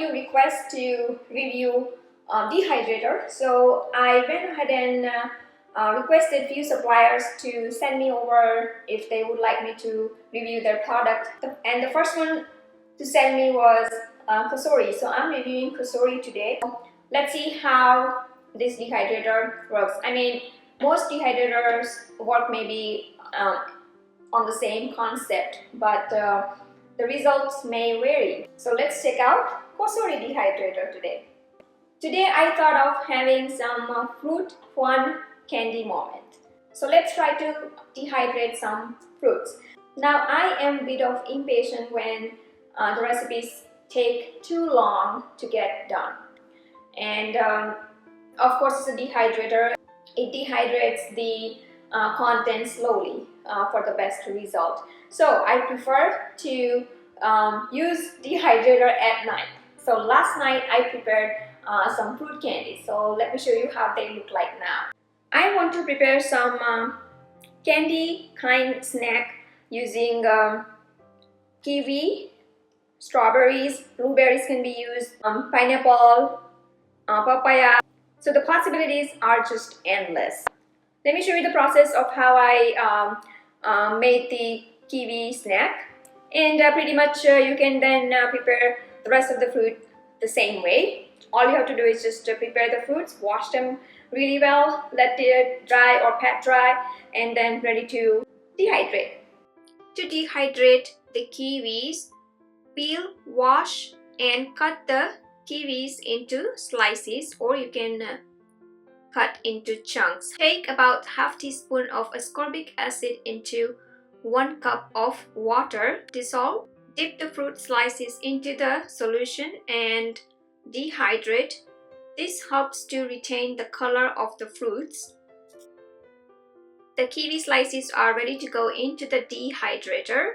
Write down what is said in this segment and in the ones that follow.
of you request to review dehydrator, so I went ahead and requested few suppliers to send me over if they would like me to review their product. And the first one to send me was Cosori. So I'm reviewing Cosori today. Let's see how this dehydrator works. I mean, most dehydrators work maybe on the same concept, but the results may vary. So let's check out Cosori dehydrator today. Today I thought of having some fruit fun candy moment. So let's try to dehydrate some fruits. Now I am a bit of impatient when the recipes take too long to get done. And of course it's a dehydrator. It dehydrates the content slowly for the best result. So I prefer to use dehydrator at night. So last night I prepared some fruit candy. So let me show you how they look like now. I want to prepare some candy kind snack using kiwi, strawberries, blueberries can be used, pineapple, papaya. So the possibilities are just endless. Let me show you the process of how I made the kiwi snack. And pretty much you can then prepare the rest of the fruit the same way. All you have to do is just prepare the fruits, wash them really well, let it dry or pat dry, and then ready to dehydrate. To dehydrate the kiwis, peel, wash, and cut the kiwis into slices, or you can cut into chunks. Take about half teaspoon of ascorbic acid into 1 cup of water. Dissolve. Dip the fruit slices into the solution and dehydrate. This helps to retain the color of the fruits. The kiwi slices are ready to go into the dehydrator.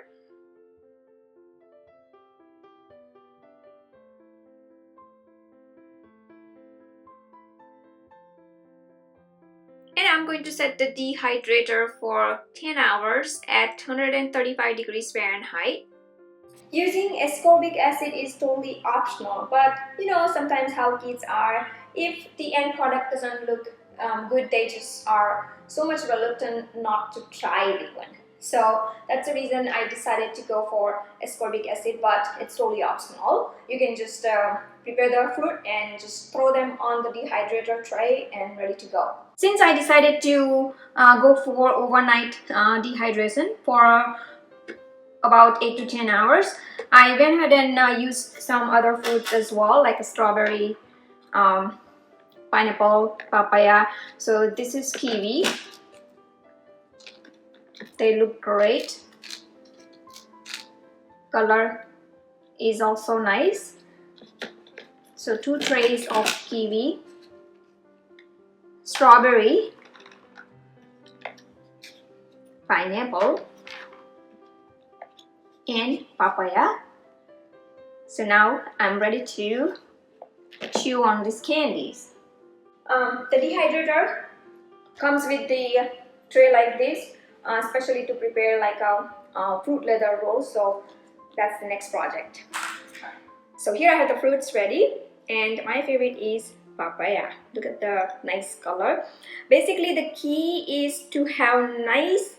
And I'm going to set the dehydrator for 10 hours at 135 degrees Fahrenheit. Using ascorbic acid is totally optional, but you know sometimes how kids are. If the end product doesn't look good, they just are so much reluctant not to try the one. So that's the reason I decided to go for ascorbic acid, but it's totally optional. You can just prepare the fruit and just throw them on the dehydrator tray and ready to go. Since I decided to go for overnight dehydration for about 8 to 10 hours, I went ahead and used some other fruits as well, like a strawberry, pineapple, papaya. So this is kiwi. They look great. Color is also nice. So 2 trays of kiwi, strawberry, pineapple, and papaya. So now I'm ready to chew on these candies. The dehydrator comes with the tray like this, especially to prepare like a fruit leather roll. So that's the next project. So here I have the fruits ready, and my favorite is papaya. Look at the nice color. Basically the key is to have nice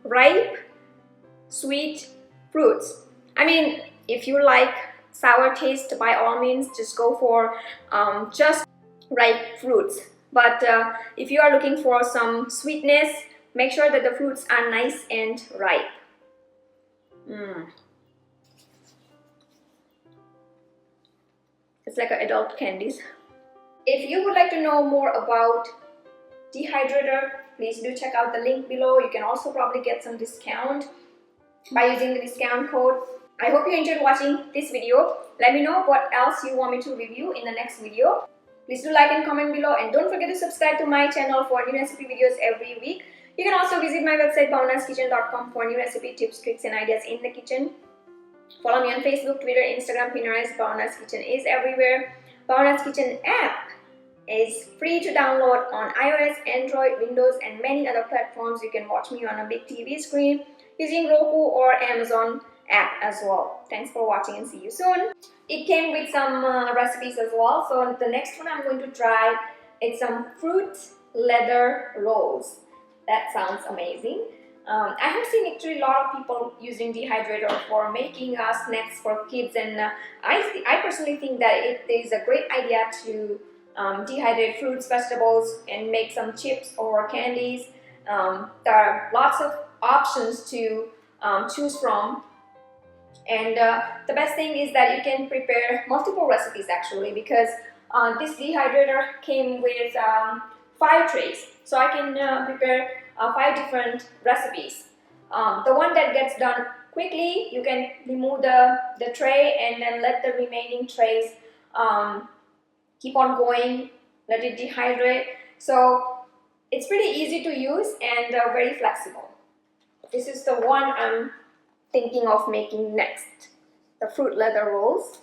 ripe sweet fruits. I mean, if you like sour taste, by all means just go for just ripe fruits. But if you are looking for some sweetness, make sure that the fruits are nice and ripe. It's like adult candies. If you would like to know more about dehydrator, please do check out the link below. You can also probably get some discount by using the discount code. I hope you enjoyed watching this video. Let me know what else you want me to review in the next video. Please do like and comment below, and don't forget to subscribe to my channel for new recipe videos every week. You can also visit my website bhavanaskitchen.com for new recipe tips, tricks and ideas in the kitchen. Follow me on Facebook, Twitter, Instagram, Pinterest. Bhavana's Kitchen is everywhere. Bhavana's Kitchen app is free to download on iOS, Android, Windows and many other platforms. You can watch me on a big TV screen using Roku or Amazon app as well. Thanks for watching and see you soon. it came with some recipes as well. So the next one I'm going to try is some fruit leather rolls. That sounds amazing. I have seen actually a lot of people using dehydrator for making snacks for kids, and I personally think that it is a great idea to dehydrate fruits, vegetables, and make some chips or candies. There are lots of options to choose from, and the best thing is that you can prepare multiple recipes actually, because this dehydrator came with 5 trays, so I can prepare 5 different recipes. The one that gets done quickly, you can remove the tray and then let the remaining trays keep on going, let it dehydrate. So it's pretty easy to use and very flexible. This is the one I'm thinking of making next, the fruit leather rolls.